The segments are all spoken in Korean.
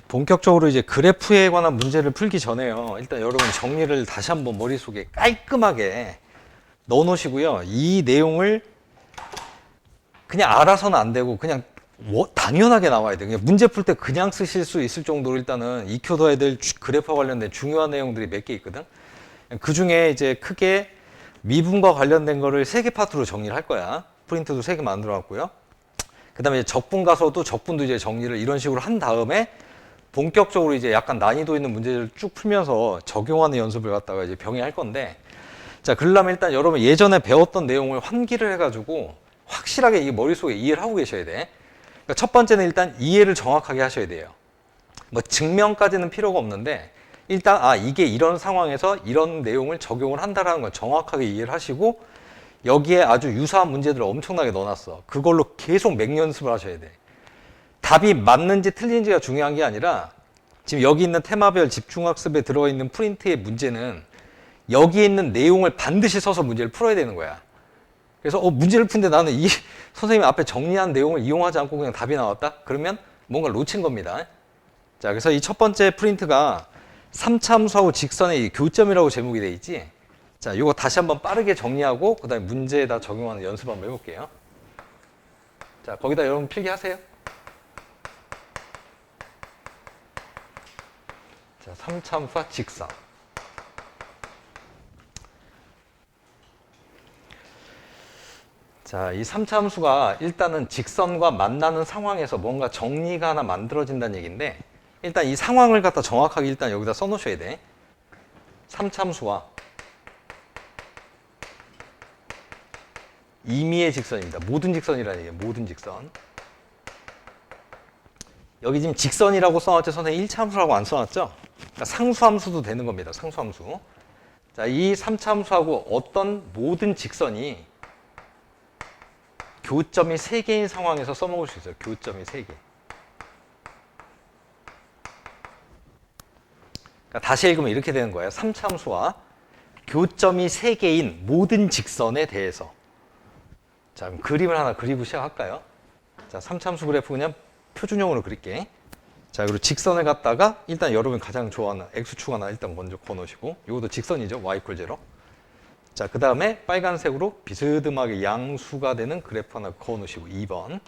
본격적으로 이제 그래프에 관한 문제를 풀기 전에요. 일단 여러분 정리를 다시 한번 머릿속에 깔끔하게 넣어 놓으시고요. 이 내용을 그냥 알아서는 안 되고 그냥 당연하게 나와야 돼요. 그냥 문제 풀 때 그냥 쓰실 수 있을 정도로 일단은 익혀둬야 될 그래프와 관련된 중요한 내용들이 몇 개 있거든. 그 중에 이제 크게 미분과 관련된 거를 3개 파트로 정리를 할 거야. 프린트도 3개 만들어 놨고요. 그 다음에 적분 가서도 적분도 이제 정리를 이런 식으로 한 다음에 본격적으로 이제 약간 난이도 있는 문제를 쭉 풀면서 적용하는 연습을 갖다가 이제 병행할 건데, 자, 그러려면 일단 여러분 예전에 배웠던 내용을 환기를 해가지고 확실하게 이 머릿속에 이해를 하고 계셔야 돼. 그러니까 첫 번째는 일단 이해를 정확하게 하셔야 돼요. 뭐 증명까지는 필요가 없는데 일단 이게 이런 상황에서 이런 내용을 적용을 한다라는 걸 정확하게 이해를 하시고, 여기에 아주 유사한 문제들을 엄청나게 넣어놨어. 그걸로 계속 맹연습을 하셔야 돼. 답이 맞는지 틀린지가 중요한 게 아니라 지금 여기 있는 테마별 집중학습에 들어가 있는 프린트의 문제는 여기에 있는 내용을 반드시 써서 문제를 풀어야 되는 거야. 그래서 문제를 푸는데 나는 이 선생님 앞에 정리한 내용을 이용하지 않고 그냥 답이 나왔다? 그러면 뭔가 놓친 겁니다. 자, 그래서 이 첫 번째 프린트가 3차함수하고 직선의 교점이라고 제목이 돼 있지. 자, 이거 다시 한번 빠르게 정리하고 그 다음에 문제에다 적용하는 연습 한번 해볼게요. 자, 거기다 여러분 필기하세요. 자, 3차함수와 직선. 자, 이 3차함수가 일단은 직선과 만나는 상황에서 뭔가 정리가 하나 만들어진다는 얘기인데, 일단 이 상황을 갖다 정확하게 일단 여기다 써놓으셔야 돼. 3차함수와 임의의 직선입니다. 모든 직선이라는 얘기예요. 모든 직선. 여기 지금 직선이라고 써놨죠. 선생님 1차함수라고 안 써놨죠. 그러니까 상수함수도 되는 겁니다. 상수함수. 자, 이 3차함수하고 어떤 모든 직선이 교점이 3개인 상황에서 써먹을 수 있어요. 교점이 3개. 그러니까 다시 읽으면 이렇게 되는 거예요. 3차함수와 교점이 3개인 모든 직선에 대해서. 자, 그럼 그림을 하나 그리고 시작할까요? 자, 3차함수 그래프 그냥 표준형으로 그릴게. 자, 그리고 직선을 갖다가 일단 여러분 가장 좋아하는 X축 하나 일단 먼저 그어놓으시고, 이것도 직선이죠. Y = 0. 자, 그 다음에 빨간색으로 비스듬하게 양수가 되는 그래프 하나 그어놓으시고 2번.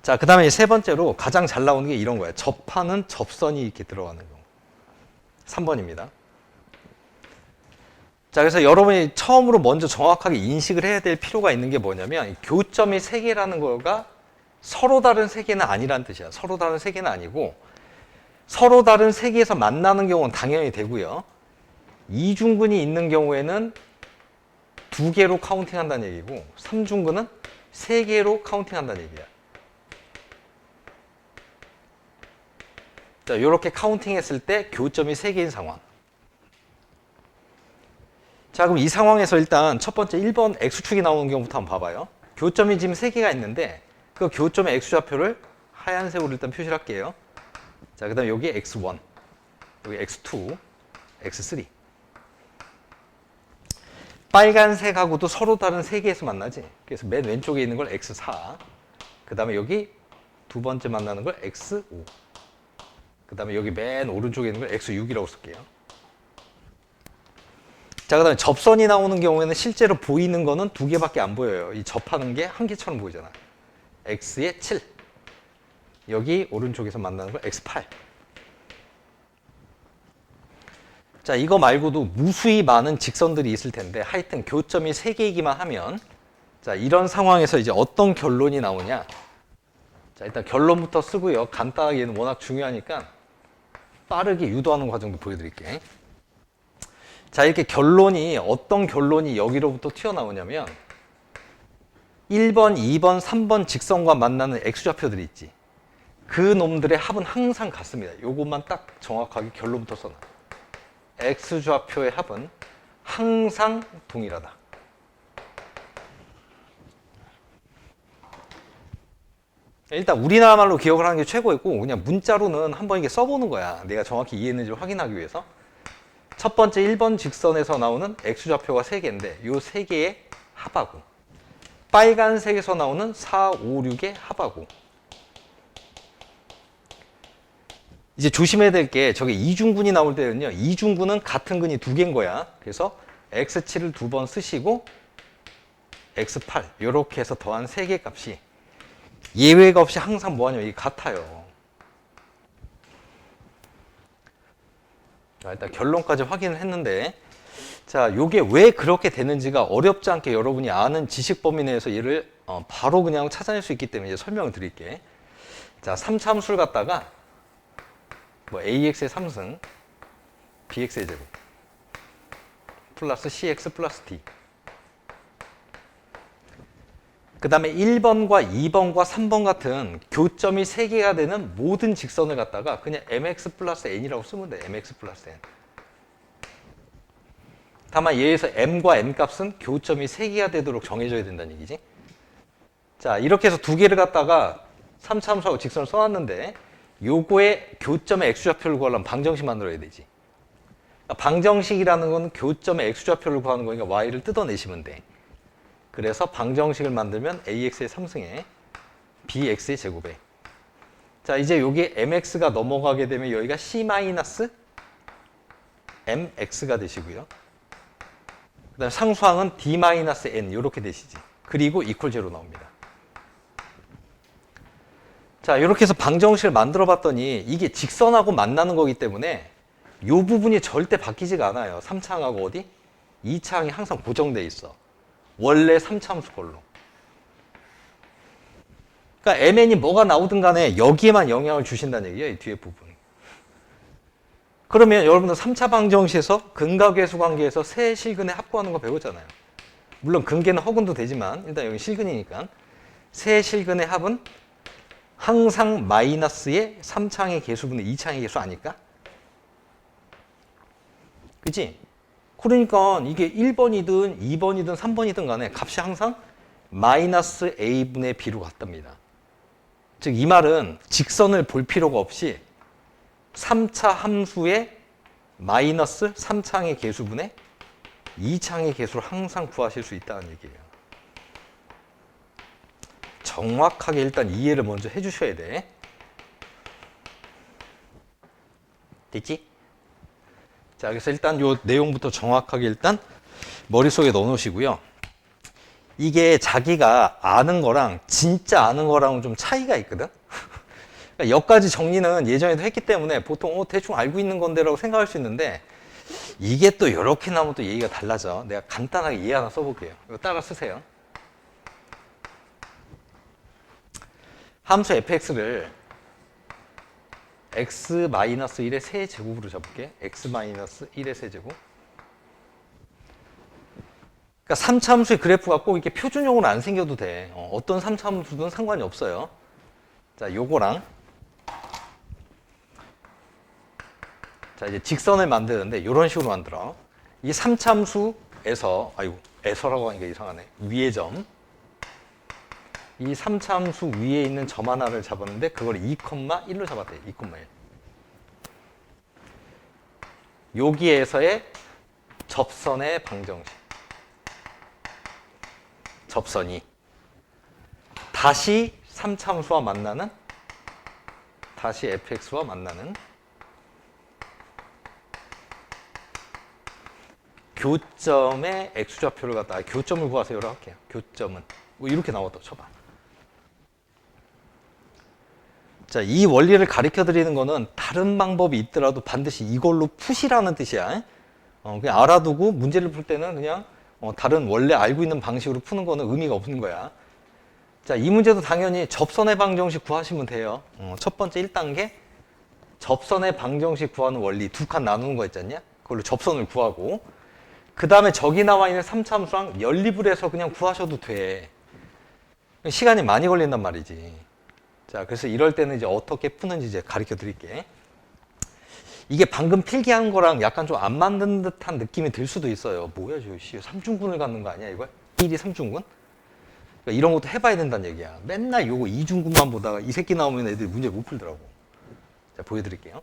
자, 그 다음에 세 번째로 가장 잘 나오는 게 이런 거예요. 접하는 접선이 이렇게 들어가는 거. 3번입니다. 자, 그래서 여러분이 처음으로 먼저 정확하게 인식을 해야 될 필요가 있는 게 뭐냐면, 교점이 3개라는 거가 서로 다른 3개는 아니란 뜻이야. 서로 다른 3개는 아니고, 서로 다른 3개에서 만나는 경우는 당연히 되고요. 이중근이 있는 경우에는 2개로 카운팅한다는 얘기고, 3중근은 3개로 카운팅한다는 얘기야. 자, 이렇게 카운팅했을 때 교점이 3개인 상황. 자, 그럼 이 상황에서 일단 첫 번째 1번 X축이 나오는 경우부터 한번 봐봐요. 교점이 지금 3개가 있는데 그 교점의 X좌표를 하얀색으로 일단 표시를 할게요. 자, 그 다음에 여기 X1, 여기 X2, X3. 빨간색하고도 서로 다른 3개에서 만나지. 그래서 맨 왼쪽에 있는 걸 X4, 그 다음에 여기 두 번째 만나는 걸 X5, 그 다음에 여기 맨 오른쪽에 있는 걸 X6이라고 쓸게요. 자, 그 다음에 접선이 나오는 경우에는 실제로 보이는 거는 2개밖에 안 보여요. 이 접하는 게 1개처럼 보이잖아. X의 7. 여기 오른쪽에서 만나는 걸 X8. 자, 이거 말고도 무수히 많은 직선들이 있을 텐데 하여튼 교점이 3개이기만 하면, 자, 이런 상황에서 이제 어떤 결론이 나오냐. 자, 일단 결론부터 쓰고요. 간단하게 얘는 워낙 중요하니까 빠르게 유도하는 과정도 보여드릴게요. 자, 이렇게 어떤 결론이 여기로부터 튀어나오냐면 1번, 2번, 3번 직선과 만나는 X좌표들이 있지. 그 놈들의 합은 항상 같습니다. 요것만 딱 정확하게 결론부터 써놔. X좌표의 합은 항상 동일하다. 일단 우리나라 말로 기억을 하는 게 최고이고, 그냥 문자로는 한번 이게 써보는 거야. 내가 정확히 이해했는지를 확인하기 위해서. 첫 번째 1번 직선에서 나오는 X좌표가 3개인데 이 3개의 합하고, 빨간색에서 나오는 4, 5, 6의 합하고, 이제 조심해야 될 게 저게 이중근이 나올 때는요. 이중근은 같은 근이 두 개인 거야. 그래서 x7을 두 번 쓰시고 x8 이렇게 해서 더한 3개 값이 예외가 없이 항상 뭐하냐면 이게 같아요. 자, 일단 결론까지 확인을 했는데 자, 요게 왜 그렇게 되는지가 어렵지 않게 여러분이 아는 지식 범위 내에서 얘를 바로 그냥 찾아낼 수 있기 때문에 이제 설명을 드릴게. 자, 3차함수를 갖다가 뭐 AX의 3승, BX의 제곱, 플러스 CX 플러스 D. 그 다음에 1번과 2번과 3번 같은 교점이 3개가 되는 모든 직선을 갖다가 그냥 MX 플러스 N이라고 쓰면 돼. MX 플러스 N. 다만 얘에서 M과 N 값은 교점이 3개가 되도록 정해져야 된다는 얘기지. 자, 이렇게 해서 두 개를 갖다가 3차 함수하고 직선을 써놨는데 요거의 교점의 X좌표를 구하려면 방정식 만들어야 되지. 그러니까 방정식이라는 건 교점의 X좌표를 구하는 거니까 Y를 뜯어내시면 돼. 그래서 방정식을 만들면 AX의 3승에 BX의 제곱에 자, 이제 여기 MX가 넘어가게 되면 여기가 C-MX가 되시고요. 그 다음에 상수항은 D-N 이렇게 되시지. 그리고 이퀄 제로 나옵니다. 자, 이렇게 해서 방정식을 만들어 봤더니 이게 직선하고 만나는 거기 때문에 이 부분이 절대 바뀌지가 않아요. 3차항하고 어디? 2차항이 항상 고정돼 있어. 원래 3차함수 걸로. 그러니까 MN이 뭐가 나오든 간에 여기에만 영향을 주신다는 얘기예요. 이 뒤에 부분. 그러면 여러분들 3차 방정식에서 근과 계수 관계에서 세 실근의 합구하는 거 배웠잖아요. 물론 근계는 허근도 되지만 일단 여기 실근이니까 세 실근의 합은 항상 마이너스의 3차항의 계수분의 2차항의 계수 아닐까? 그치? 그러니까 이게 1번이든 2번이든 3번이든 간에 값이 항상 마이너스 a분의 b로 같답니다. 즉 이 말은 직선을 볼 필요가 없이 3차 함수의 마이너스 3차항의 계수분의 2차항의 계수를 항상 구하실 수 있다는 얘기예요. 정확하게 일단 이해를 먼저 해주셔야 돼. 됐지? 자, 그래서 일단 요 내용부터 정확하게 일단 머릿속에 넣어 놓으시고요. 이게 자기가 아는 거랑 진짜 아는 거랑은 좀 차이가 있거든? 그러니까 여기까지 정리는 예전에도 했기 때문에 보통 대충 알고 있는 건데라고 생각할 수 있는데 이게 또 이렇게 나오면 또 얘기가 달라져. 내가 간단하게 예에 하나 써볼게요. 이거 따라 쓰세요. 함수 fx를 x-1의 세제곱으로 잡을게. x-1의 세제곱. 그러니까 3차 함수의 그래프가 꼭 이렇게 표준형으로 안 생겨도 돼. 어떤 3차 함수든 상관이 없어요. 자, 요거랑 자, 이제 직선을 만드는데 이런 식으로 만들어. 이 3차 함수에서 에서라고 하니까 이상하네. 위의 점. 이 3차 함수 위에 있는 점 하나를 잡았는데 그걸 2,1로 잡았대. 2,1. 여기에서의 접선의 방정식. 접선이 다시 3차 함수와 만나는 다시 fx와 만나는 교점의 x좌표를 갖다가 교점을 구하세요라고 할게요. 교점은 뭐 이렇게 나왔다고 쳐봐. 자, 이 원리를 가르쳐 드리는 거는 다른 방법이 있더라도 반드시 이걸로 푸시라는 뜻이야. 그냥 알아두고 문제를 풀 때는 그냥 다른 원래 알고 있는 방식으로 푸는 거는 의미가 없는 거야. 자, 이 문제도 당연히 접선의 방정식 구하시면 돼요. 첫 번째 1단계 접선의 방정식 구하는 원리 두 칸 나누는 거 있잖냐? 그걸로 접선을 구하고 그 다음에 저기 나와 있는 3차 함수랑 연립을 해서 그냥 구하셔도 돼. 시간이 많이 걸린단 말이지. 자, 그래서 이럴 때는 이제 어떻게 푸는지 이제 가르쳐 드릴게. 이게 방금 필기한 거랑 약간 좀 안 맞는 듯한 느낌이 들 수도 있어요. 뭐야, 저 씨, 3중근을 갖는 거 아니야, 이거? 1이 3중근? 그러니까 이런 것도 해봐야 된다는 얘기야. 맨날 요거 2중근만 보다가 이 새끼 나오면 애들이 문제 못 풀더라고. 자, 보여드릴게요.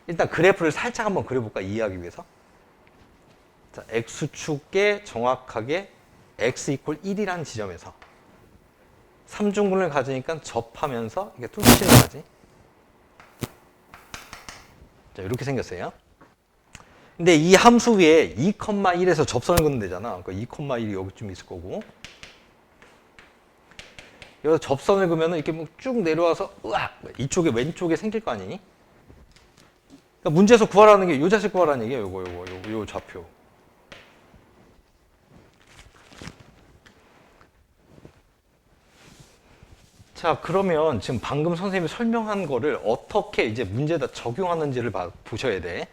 일단 그래프를 살짝 한번 그려볼까, 이해하기 위해서. 자, X축에 정확하게 X 이퀄 1이라는 지점에서 3중근을 가지니까 접하면서 이게 뚫치는 거지. 자, 이렇게 생겼어요. 근데 이 함수 위에 2,1에서 접선을 긋는 되잖아. 그러니까 2,1이 여기쯤 있을 거고. 여기서 접선을 그으면 이렇게 쭉 내려와서 으악! 이쪽에 왼쪽에 생길 거 아니니? 그러니까 문제에서 구하라는 게 요 자식 구하라는 얘기예요. 요 좌표. 자, 그러면 지금 방금 선생님이 설명한 거를 어떻게 이제 문제에다 적용하는지를 보셔야 돼.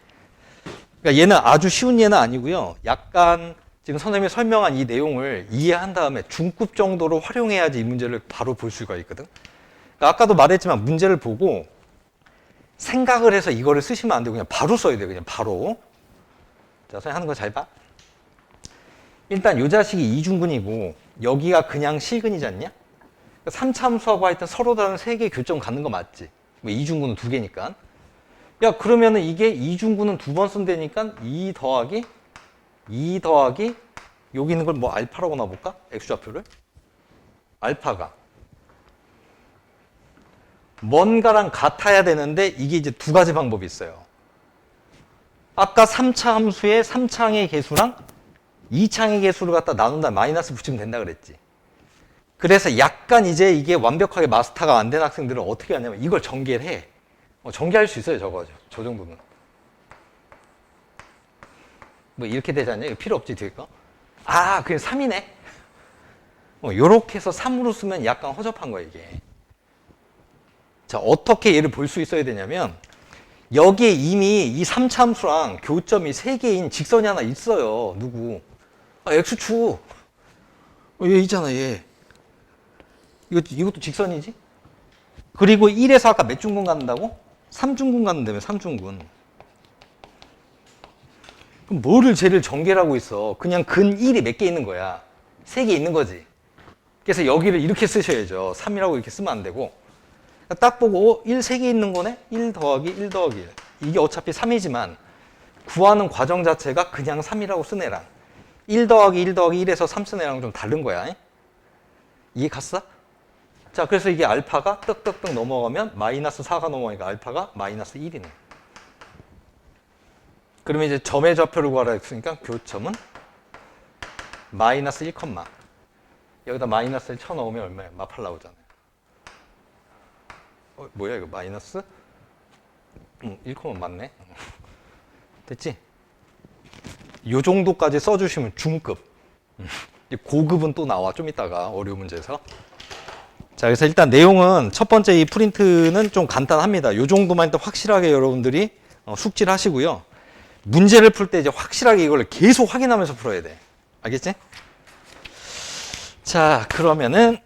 그러니까 얘는 아주 쉬운 예는 아니고요. 약간 지금 선생님이 설명한 이 내용을 이해한 다음에 중급 정도로 활용해야지 이 문제를 바로 볼 수가 있거든. 그러니까 아까도 말했지만 문제를 보고 생각을 해서 이거를 쓰시면 안 되고 그냥 바로 써야 돼요. 그냥 바로. 자, 선생님 하는 거 잘 봐. 일단 요 자식이 이중근이고 여기가 그냥 실근이지 않냐? 3차 함수하고 하여튼 서로 다른 3개의 교점 갖는 거 맞지? 뭐 이중근은 2개니까. 야, 그러면은 이게 이중근은 2번 쓴다니까 2 더하기 여기 있는 걸 뭐 알파라고 놔볼까? x좌표를. 알파가 뭔가랑 같아야 되는데 이게 이제 두 가지 방법이 있어요. 아까 3차 함수의 3창의 개수랑 2창의 개수를 갖다 나눈다 마이너스 붙이면 된다 그랬지. 그래서 약간 이제 이게 완벽하게 마스터가 안 된 학생들은 어떻게 하냐면 이걸 전개를 해. 전개할 수 있어요, 저거. 저 정도는. 뭐 이렇게 되지 않냐? 이거 필요 없지, 뒤에 거. 아, 그냥 3이네. 요렇게 해서 3으로 쓰면 약간 허접한 거야, 이게. 자, 어떻게 얘를 볼 수 있어야 되냐면 여기에 이미 이 3차 함수랑 교점이 3개인 직선이 하나 있어요. 누구? 아, X축. 얘 있잖아, 얘. 이것도 직선이지? 그리고 1에서 아까 몇 중근 갖는다고? 3중근 갖는다며, 3중근. 그럼 뭐를 쟤를 전개라고 있어? 그냥 근 1이 몇 개 있는 거야. 3개 있는 거지. 그래서 여기를 이렇게 쓰셔야죠. 3이라고 이렇게 쓰면 안 되고. 딱 보고 1 3개 있는 거네? 1 더하기 1 더하기 1. 이게 어차피 3이지만 구하는 과정 자체가 그냥 3이라고 쓴 애랑 1 더하기 1 더하기 1에서 3 쓴 애랑 좀 다른 거야. 이해 갔어? 자, 그래서 이게 알파가 떡떡떡 넘어가면 마이너스 4가 넘어가니까 알파가 마이너스 1이네. 그러면 이제 점의 좌표를 구하라 했으니까 교점은 마이너스 1, 여기다 마이너스를 쳐넣으면 얼마야? 마팔 나오잖아요. 뭐야 이거 마이너스? 1, 맞네. 됐지? 요 정도까지 써주시면 중급. 고급은 또 나와 좀 이따가 어려운 문제에서. 자, 그래서 일단 내용은 첫 번째 이 프린트는 좀 간단합니다. 요 정도만 일단 확실하게 여러분들이 숙지를 하시고요. 문제를 풀 때 이제 확실하게 이걸 계속 확인하면서 풀어야 돼. 알겠지? 자, 그러면은